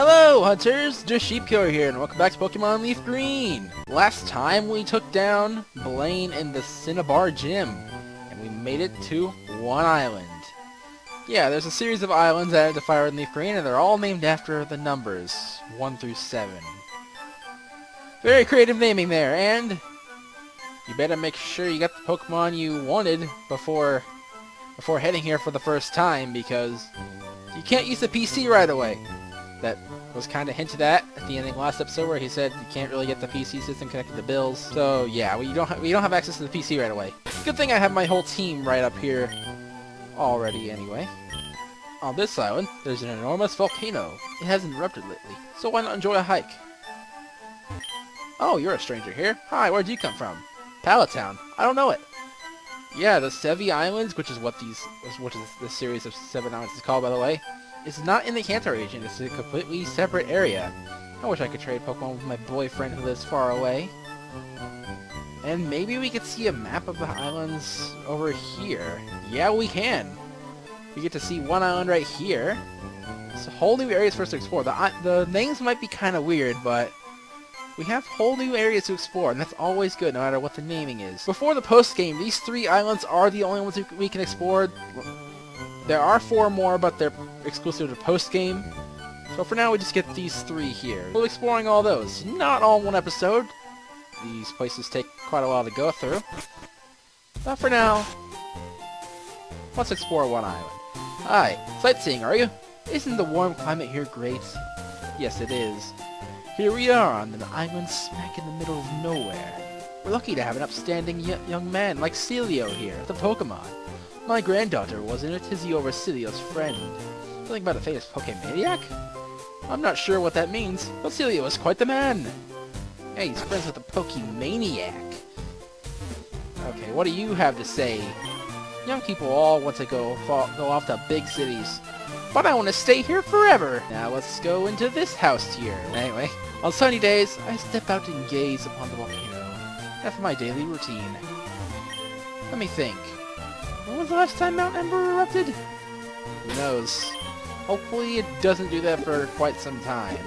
Hello hunters, just Sheepkiller here and welcome back to Pokemon Leaf Green. Last time we took down Blaine in the Cinnabar Gym and we made it to one island. Yeah, there's a series of islands added to Fire and Leaf Green and they're all named after the numbers 1 through 7. Very creative naming there, and you better make sure you got the Pokemon you wanted before heading here for the first time, because you can't use the PC right away. That was kind of hinted at the ending last episode where he said you can't really get the PC system connected to bills. So yeah, we don't have access to the PC right away. Good thing I have my whole team right up here already anyway. On this island, there's an enormous volcano. It hasn't erupted lately, so why not enjoy a hike? Oh, you're a stranger here. Hi, where'd you come from? Pallet Town. I don't know it. Yeah, the Sevi Islands, which is this series of 7 islands is called, by the way, is not in the Kanto region. It's a completely separate area. I wish I could trade Pokemon with my boyfriend who lives far away. And maybe we could see a map of the islands over here. Yeah, we can. We get to see one island right here. It's whole new areas for us to explore. The names might be kind of weird, but we have whole new areas to explore, and that's always good, no matter what the naming is. Before the post-game, these 3 islands are the only ones we can explore. There are 4 more, but they're exclusive to post-game. So for now, we just get these 3 here. We'll be exploring all those. Not all in one episode. These places take quite a while to go through. But for now, let's explore one island. Hi, sightseeing, are you? Isn't the warm climate here great? Yes, it is. Here we are on an island smack in the middle of nowhere. We're lucky to have an upstanding young man like Celio here, the Pokemon. My granddaughter was in a tizzy over Celio's friend. Something about a famous Pokemaniac? I'm not sure what that means, but Celio is quite the man. Hey, he's friends with a Pokemaniac. Okay, what do you have to say? Young people all want to go off to big cities, but I want to stay here forever. Now let's go into this house here. Anyway, on sunny days, I step out and gaze upon the volcano. That's my daily routine. Let me think. When was the last time Mount Ember erupted? Who knows? Hopefully it doesn't do that for quite some time.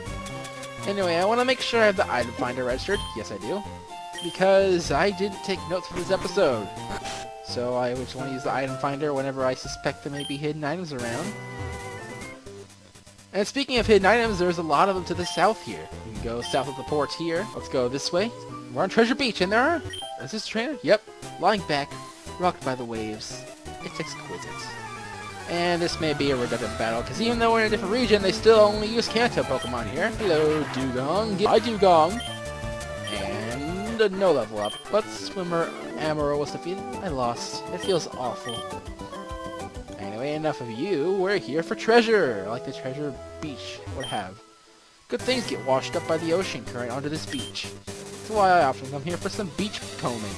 Anyway, I want to make sure I have the item finder registered. Yes, I do. Because I didn't take notes for this episode. So I just want to use the item finder whenever I suspect there may be hidden items around. And speaking of hidden items, there's a lot of them to the south here. You can go south of the port here. Let's go this way. We're on Treasure Beach, and there are... Is this trainer? Yep. Lying back, rocked by the waves. It's exquisite. And this may be a redundant battle, because even though we're in a different region, they still only use Kanto Pokemon here. Hello, Dugong. Hi, Dugong. And no level up. But Swimmer Amaro was defeated. I lost. It feels awful. Anyway, enough of you. We're here for treasure, like the Treasure Beach would have. Good things get washed up by the ocean current onto this beach. That's why I often come here for some beach combing.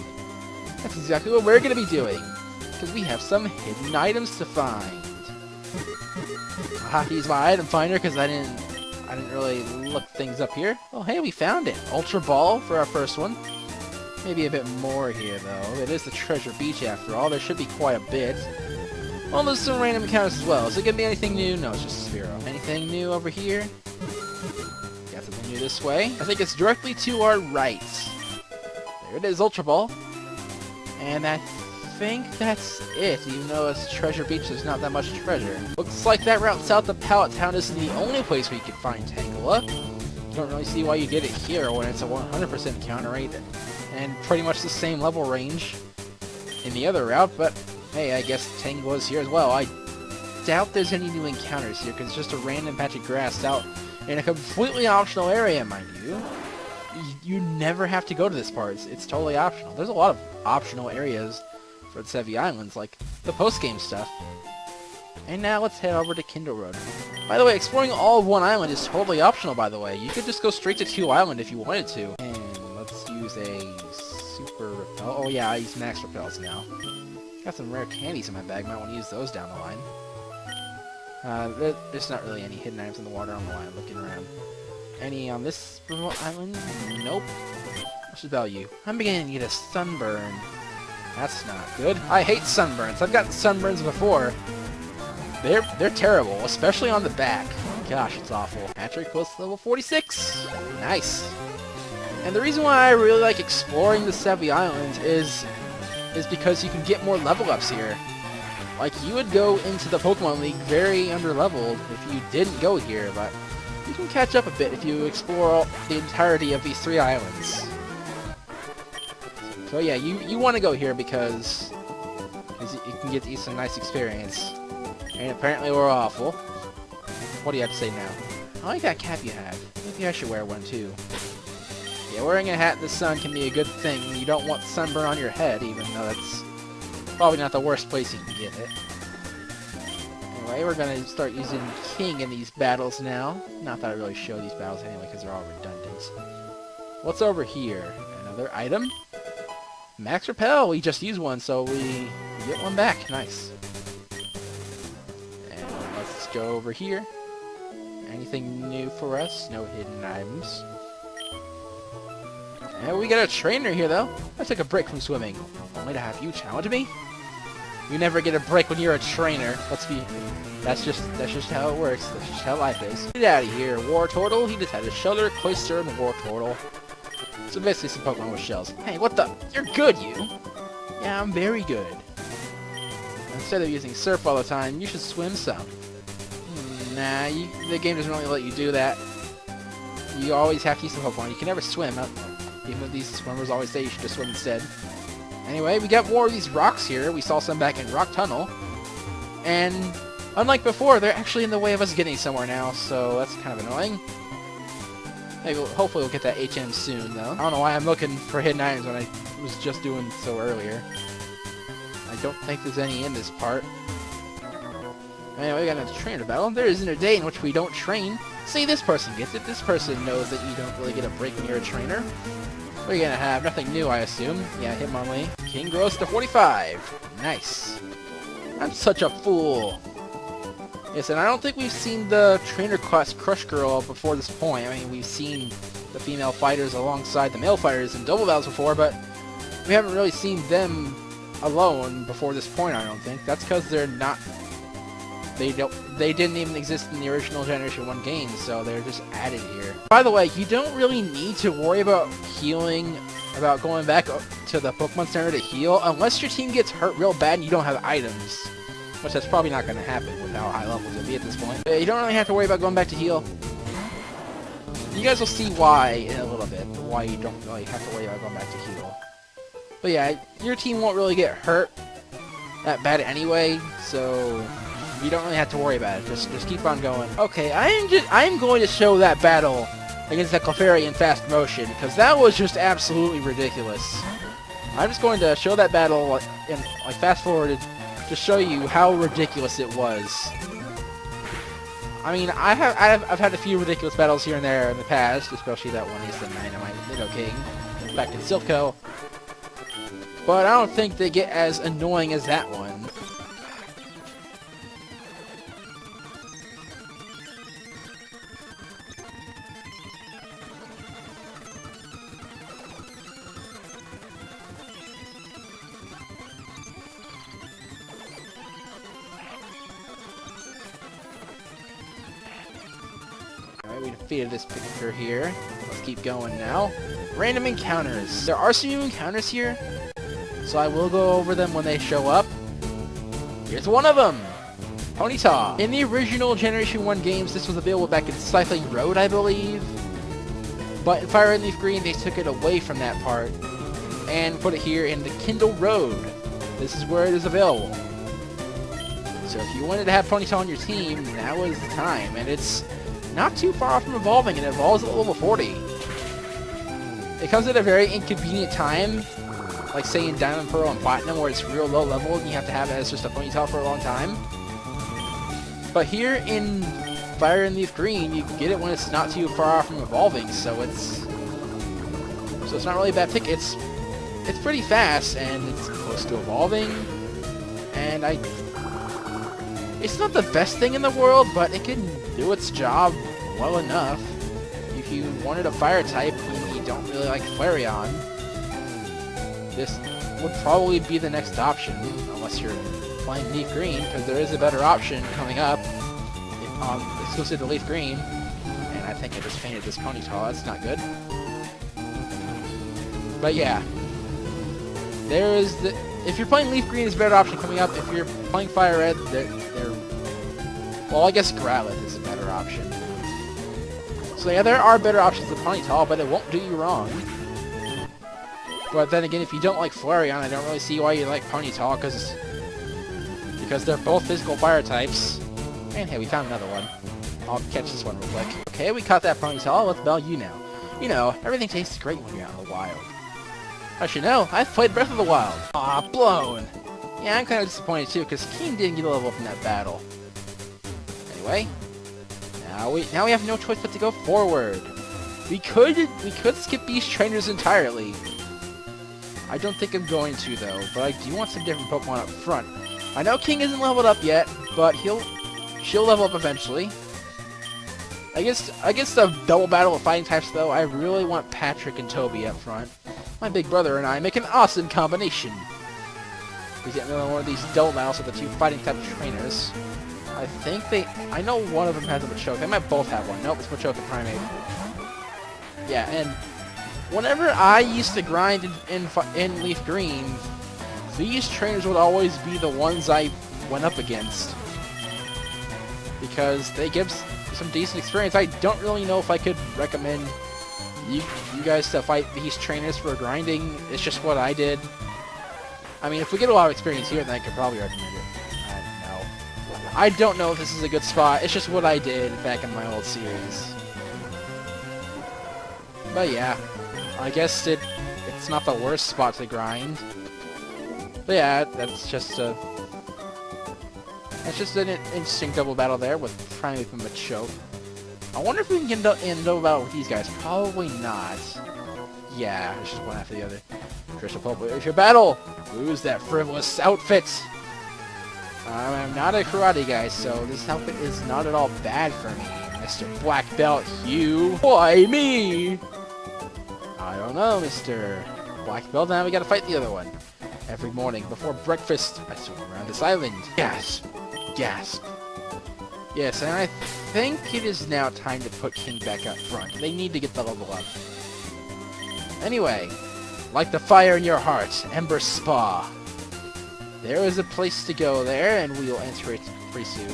That's exactly what we're going to be doing, because we have some hidden items to find. I'll have to use my item finder because I didn't really look things up here. Oh, hey, we found it. Ultra Ball for our first one. Maybe a bit more here, though. It is the Treasure Beach after all. There should be quite a bit. Well, there's some random encounters as well. Is it going to be anything new? No, it's just a Sphero. Anything new over here? Got something new this way. I think it's directly to our right. There it is, Ultra Ball. And I think that's it, even though it's Treasure Beach, there's not that much treasure. Looks like that route south of Pallet Town isn't the only place where you can find Tangela. You don't really see why you get it here when it's a 100% encounter rate and pretty much the same level range in the other route, but hey, I guess Tangela's here as well. I doubt there's any new encounters here, because it's just a random patch of grass out in a completely optional area, mind you. You never have to go to this part. It's totally optional. There's a lot of optional areas for the Sevi Islands, like the post-game stuff. And now let's head over to Kindle Road. By the way, exploring all of one island is totally optional, by the way. You could just go straight to 2 Island if you wanted to. And let's use a Super Repel. Oh yeah, I use Max Repels now. Got some rare candies in my bag. Might want to use those down the line. There's not really any hidden items in the water on the line. Looking around. Any on this remote island? Nope. What's about you? I'm beginning to get a sunburn. That's not good. I hate sunburns. I've gotten sunburns before. They're terrible, especially on the back. gosh, it's awful. Hatchery close to level 46. Nice. And the reason why I really like exploring the Savvy Islands is because you can get more level ups here. Like, you would go into the Pokemon League very underleveled if you didn't go here, but you can catch up a bit if you explore the entirety of these 3 islands. So yeah, you want to go here because you can get some nice experience. And apparently we're awful. What do you have to say now? I like that cap you have. Maybe I should wear one too. Yeah, wearing a hat in the sun can be a good thing. You don't want sunburn on your head, even though that's probably not the worst place you can get it. Anyway, we're going to start using King in these battles now. Not that I really show these battles anyway, because they're all redundant. What's over here? Another item? Max Repel! We just used one, so we get one back. Nice. And let's go over here. Anything new for us? No hidden items. And we got a trainer here, though. I took a break from swimming. Only to have you challenge me? You never get a break when you're a trainer. That's just how it works. That's just how life is. Get out of here, War Turtle. He just had a Shelter, Cloyster, and War Turtle. So basically some Pokemon with shells. Hey, what the? You're good, you! Yeah, I'm very good. Instead of using Surf all the time, you should swim some. Nah, the game doesn't really let you do that. You always have to use some Pokemon. You can never swim. Even though these swimmers always say you should just swim instead. Anyway, we got more of these rocks here. We saw some back in Rock Tunnel. And unlike before, they're actually in the way of us getting somewhere now, so that's kind of annoying. Maybe hopefully we'll get that HM soon, though. I don't know why I'm looking for hidden items when I was just doing so earlier. I don't think there's any in this part. Anyway, we got another trainer battle. There isn't a day in which we don't train. See, this person gets it. This person knows that you don't really get a break when you're a trainer. What are you gonna have? Nothing new, I assume. Yeah, Hitmonlee. King grows to 45. Nice. I'm such a fool. Yes, and I don't think we've seen the trainer class Crush Girl before this point. I mean, we've seen the female fighters alongside the male fighters in double battles before, but we haven't really seen them alone before this point, I don't think. That's because they're not... They didn't even exist in the original Generation 1 games, so they're just added here. By the way, you don't really need to worry about healing, about going back to the Pokemon Center to heal, unless your team gets hurt real bad and you don't have items. Which that's probably not going to happen with how high levels you'll be at this point. You don't really have to worry about going back to heal. You guys will see why in a little bit, why you don't really have to worry about going back to heal. But yeah, your team won't really get hurt that bad anyway, so you don't really have to worry about it. Just keep on going. Okay, I'm going to show that battle against the Clefairy in fast motion, because that was just absolutely ridiculous. I'm just going to show that battle in fast forwarded to show you how ridiculous it was. I mean, I've had a few ridiculous battles here and there in the past, especially that one against the Dynamite Nido King back in Silco. But I don't think they get as annoying as that one. We defeated this picture here. Let's keep going now. Random encounters. There are some new encounters here, so I will go over them when they show up. Here's one of them! Ponyta. In the original Generation 1 games, this was available back in Cycling Road, I believe. But in Fire and Leaf Green, they took it away from that part and put it here in the Kindle Road. This is where it is available. So if you wanted to have Ponyta on your team, now is the time. And it's not too far off from evolving, and it evolves at level 40. It comes at a very inconvenient time, like say in Diamond, Pearl, and Platinum, where it's real low level and you have to have it as just a Ponyta for a long time. But here in Fire and Leaf Green, you can get it when it's not too far off from evolving, so it's not really a bad pick. It's pretty fast, and it's close to evolving, and it's not the best thing in the world, but it can do its job well enough. If you wanted a fire type and you don't really like Flareon, this would probably be the next option, unless you're playing Leaf Green, because there is a better option coming up. exclusive to Leaf Green. And I think I just painted this ponytail. That's not good. But yeah. There is the... If you're playing Leaf Green, is a better option coming up. If you're playing Fire Red, well, I guess Growlithe is a better option. So yeah, there are better options than Ponyta, but it won't do you wrong. But then again, if you don't like Flareon, I don't really see why you like Ponyta, because they're both physical fire types. And hey, we found another one. I'll catch this one real quick. Okay, we caught that Ponyta. Let's battle you now. You know, everything tastes great when you're out in the wild. As you know, I've played Breath of the Wild. Aw, blown. Yeah, I'm kind of disappointed too, because King didn't get a level up in that battle. Anyway, now we have no choice but to go forward. We could skip these trainers entirely. I don't think I'm going to though, but I do want some different Pokemon up front. I know King isn't leveled up yet, but she'll level up eventually. I guess the double battle of fighting types though, I really want Patrick and Toby up front. My big brother and I make an awesome combination. We get another one of these double battles with the two fighting type trainers. I know one of them has a Machoke. They might both have one. Nope, it's Machoke and Primate. Yeah, and whenever I used to grind in Leaf Green, these trainers would always be the ones I went up against. Because they give some decent experience. I don't really know if I could recommend you guys to fight these trainers for grinding. It's just what I did. I mean, if we get a lot of experience here, then I could probably recommend it. I don't know if this is a good spot. It's just what I did back in my old series. But yeah, I guess it's not the worst spot to grind. But yeah, that's just an interesting double battle there with Primate and Machoke. I wonder if we can get in a double battle with these guys. Probably not. Yeah, it's just one after the other. Crystal Pulp, it's your battle! Lose that frivolous outfit! I'm not a karate guy, so this outfit is not at all bad for me, Mr. Black Belt Hugh. Why me? I don't know, Mr. Black Belt. Now we gotta fight the other one. Every morning before breakfast, I swim around this island. Gasp! Gasp! Yes, and I think it is now time to put King back up front. They need to get the level up. Anyway, like the fire in your heart, Ember Spa. There is a place to go there, and we will enter it pretty soon.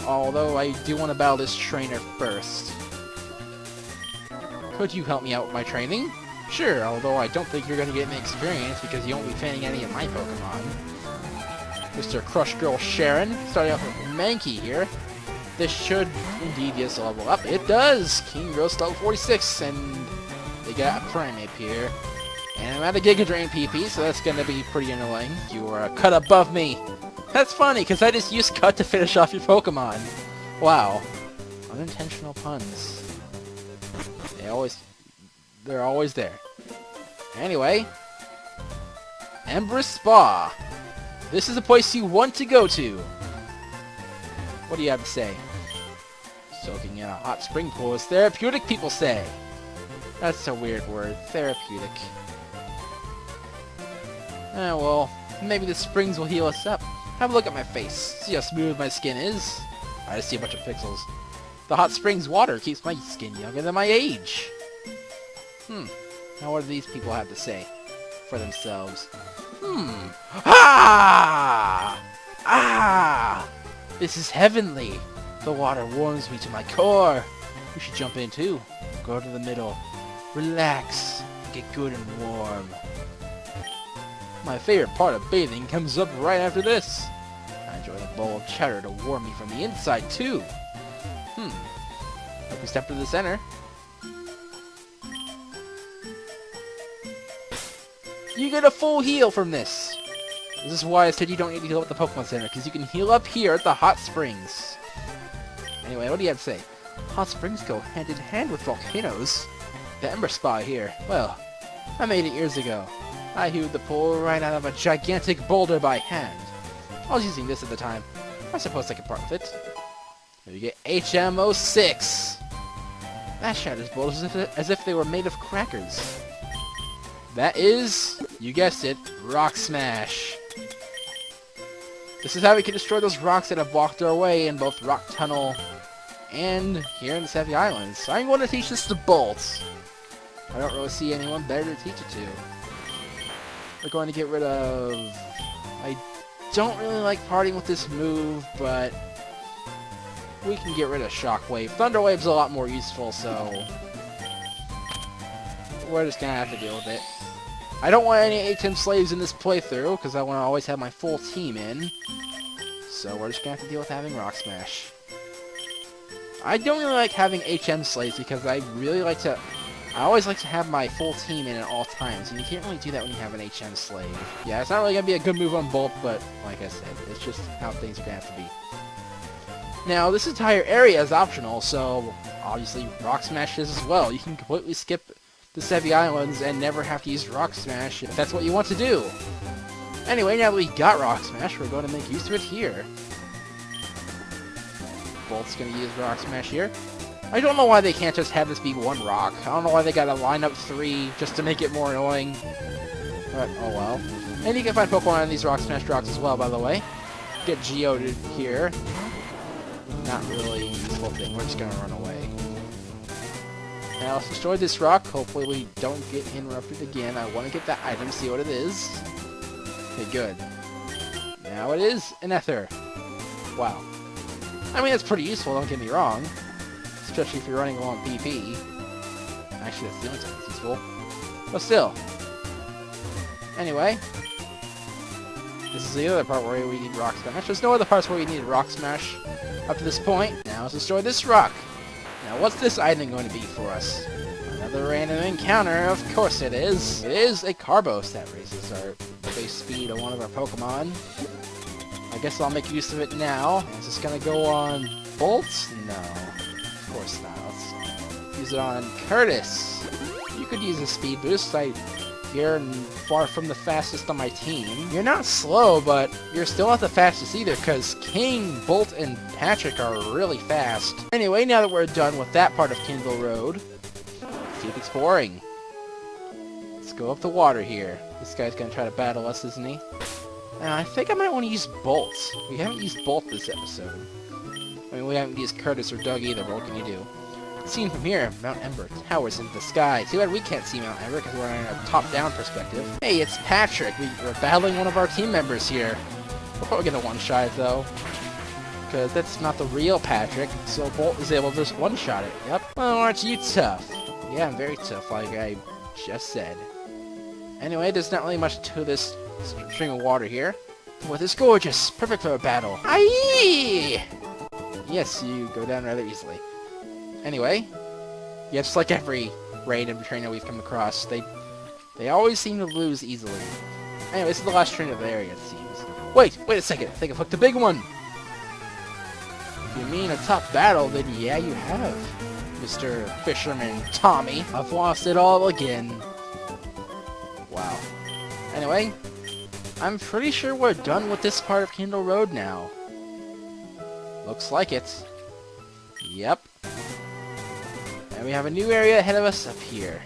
Although I do want to battle this trainer first. Could you help me out with my training? Sure, although I don't think you're going to get any experience because you won't be training any of my Pokemon. Mr. Crush Girl Sharon, starting off with Mankey here. This should indeed get us a level up. It does! King grows to level 46, and they got a Primate here. And I'm at a Giga Drain PP, so that's gonna be pretty annoying. You are a cut above me! That's funny, because I just used cut to finish off your Pokemon. Wow. Unintentional puns. They're always there. Anyway. Ember Spa. This is a place you want to go to. What do you have to say? Soaking in a hot spring pool is therapeutic, people say. That's a weird word. Therapeutic. Well, maybe the springs will heal us up. Have a look at my face. See how smooth my skin is? I just see a bunch of pixels. The hot springs water keeps my skin younger than my age. Now what do these people have to say for themselves? Ah! Ah! This is heavenly. The water warms me to my core. We should jump in too. Go to the middle. Relax. Get good and warm. My favorite part of bathing comes up right after this. I enjoy a bowl of cheddar to warm me from the inside too. Hope we step to the center. You get a full heal from this. This is why I said you don't need to heal at the Pokemon Center, because you can heal up here at the hot springs. Anyway, what do you have to say? Hot springs go hand in hand with volcanoes. The Ember Spa here. Well, I made it years ago. I hewed the pool right out of a gigantic boulder by hand. I was using this at the time. I suppose I could part with it. Here you get HM06. That shatters boulders as if they were made of crackers. That is, you guessed it, Rock Smash. This is how we can destroy those rocks that have blocked our way in both Rock Tunnel and here in the Savvy Islands. So I'm going to teach this to Bolt. I don't really see anyone better to teach it to. We're going to get rid of... I don't really like partying with this move, but we can get rid of Shockwave. Thunderwave's a lot more useful, so we're just going to have to deal with it. I don't want any HM slaves in this playthrough, because I want to always have my full team in. So we're just going to have to deal with having Rock Smash. I don't really like having HM slaves, because I always like to have my full team in at all times, and you can't really do that when you have an HM slave. Yeah, it's not really going to be a good move on Bolt, but like I said, it's just how things are going to have to be. Now, this entire area is optional, so obviously Rock Smash is as well. You can completely skip the Savvy Islands and never have to use Rock Smash if that's what you want to do. Anyway, now that we got Rock Smash, we're going to make use of it here. Bolt's going to use Rock Smash here. I don't know why they can't just have this be one rock. I don't know why they gotta line up 3 just to make it more annoying. But, oh well. And you can find Pokemon on these Rock Smash rocks as well, by the way. Get Geodude here. Not really a useful thing. We're just gonna run away. Now let's destroy this rock. Hopefully we don't get interrupted again. I want to get that item, see what it is. Okay, good. Now it is an Ether. Wow. I mean, it's pretty useful, don't get me wrong. Especially if you're running along PP. Actually, that's the only time it's useful. But still. Anyway. This is the other part where we need Rock Smash. There's no other parts where we need Rock Smash up to this point. Now let's destroy this rock. Now what's this item going to be for us? Another random encounter. Of course it is. It is a Carbos that raises our base speed of one of our Pokemon. I guess I'll make use of it now. Is this going to go on Bolt? No. Of course not. Let's use it on Curtis. You could use a speed boost. You're far from the fastest on my team. You're not slow, but you're still not the fastest either, because King, Bolt, and Patrick are really fast. Anyway, now that we're done with that part of Kindle Road, let's keep exploring. Let's go up the water here. This guy's gonna try to battle us, isn't he? Now, I think I might want to use Bolt. We haven't used Bolt this episode. I mean, we haven't used Curtis or Doug either, but what can you do? Seen from here, Mount Ember towers into the sky. Too bad we can't see Mount Ember because we're in a top-down perspective. Hey, it's Patrick. We're battling one of our team members here. We're probably going to one-shot it, though. Because that's not the real Patrick, so Bolt is able to just one-shot it. Yep. Well, aren't you tough? Yeah, I'm very tough, like I just said. Anyway, there's not really much to this stream of water here. Well, it's gorgeous. Perfect for a battle. Aye! Yes, you go down rather easily. Anyway, yeah, just like every random trainer we've come across, they always seem to lose easily. Anyway, this is the last trainer of the area, it seems. Wait a second, I think I hooked the big one! If you mean a tough battle, then yeah, you have, Mr. Fisherman Tommy. I've lost it all again. Wow. Anyway, I'm pretty sure we're done with this part of Kindle Road now. Looks like it. Yep. And we have a new area ahead of us up here.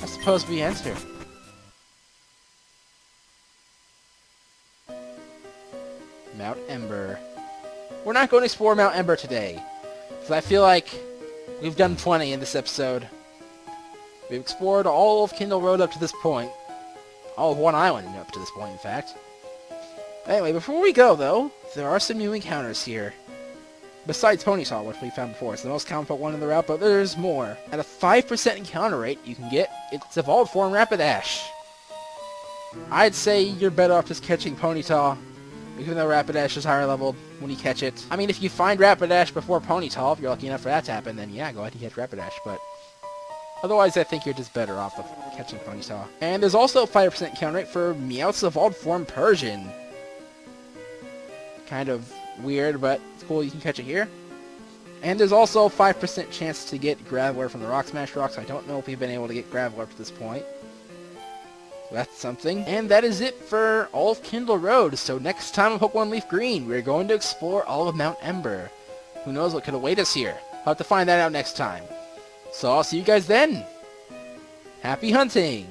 I suppose we enter. Mount Ember. We're not going to explore Mount Ember today, because I feel like we've done plenty in this episode. We've explored all of Kindle Road up to this point. All of one island up to this point, in fact. Anyway, before we go, though, there are some new encounters here. Besides Ponytail, which we found before, it's the most common Pokemon in the route, but there's more. At a 5% encounter rate, you can get its evolved form Rapidash. I'd say you're better off just catching Ponytail, even though Rapidash is higher leveled when you catch it. I mean, if you find Rapidash before Ponytail, if you're lucky enough for that to happen, then yeah, go ahead and catch Rapidash, but otherwise I think you're just better off of catching Ponytail. And there's also a 5% encounter rate for Meowth's evolved form Persian. Kind of weird, but it's cool you can catch it here. And there's also a 5% chance to get Graveler from the Rock Smash rocks. I don't know if we've been able to get Graveler up to this point. So that's something. And that is it for all of Kindle Road. So next time on Pokemon Leaf Green, we're going to explore all of Mount Ember. Who knows what could await us here? I'll have to find that out next time. So I'll see you guys then. Happy hunting!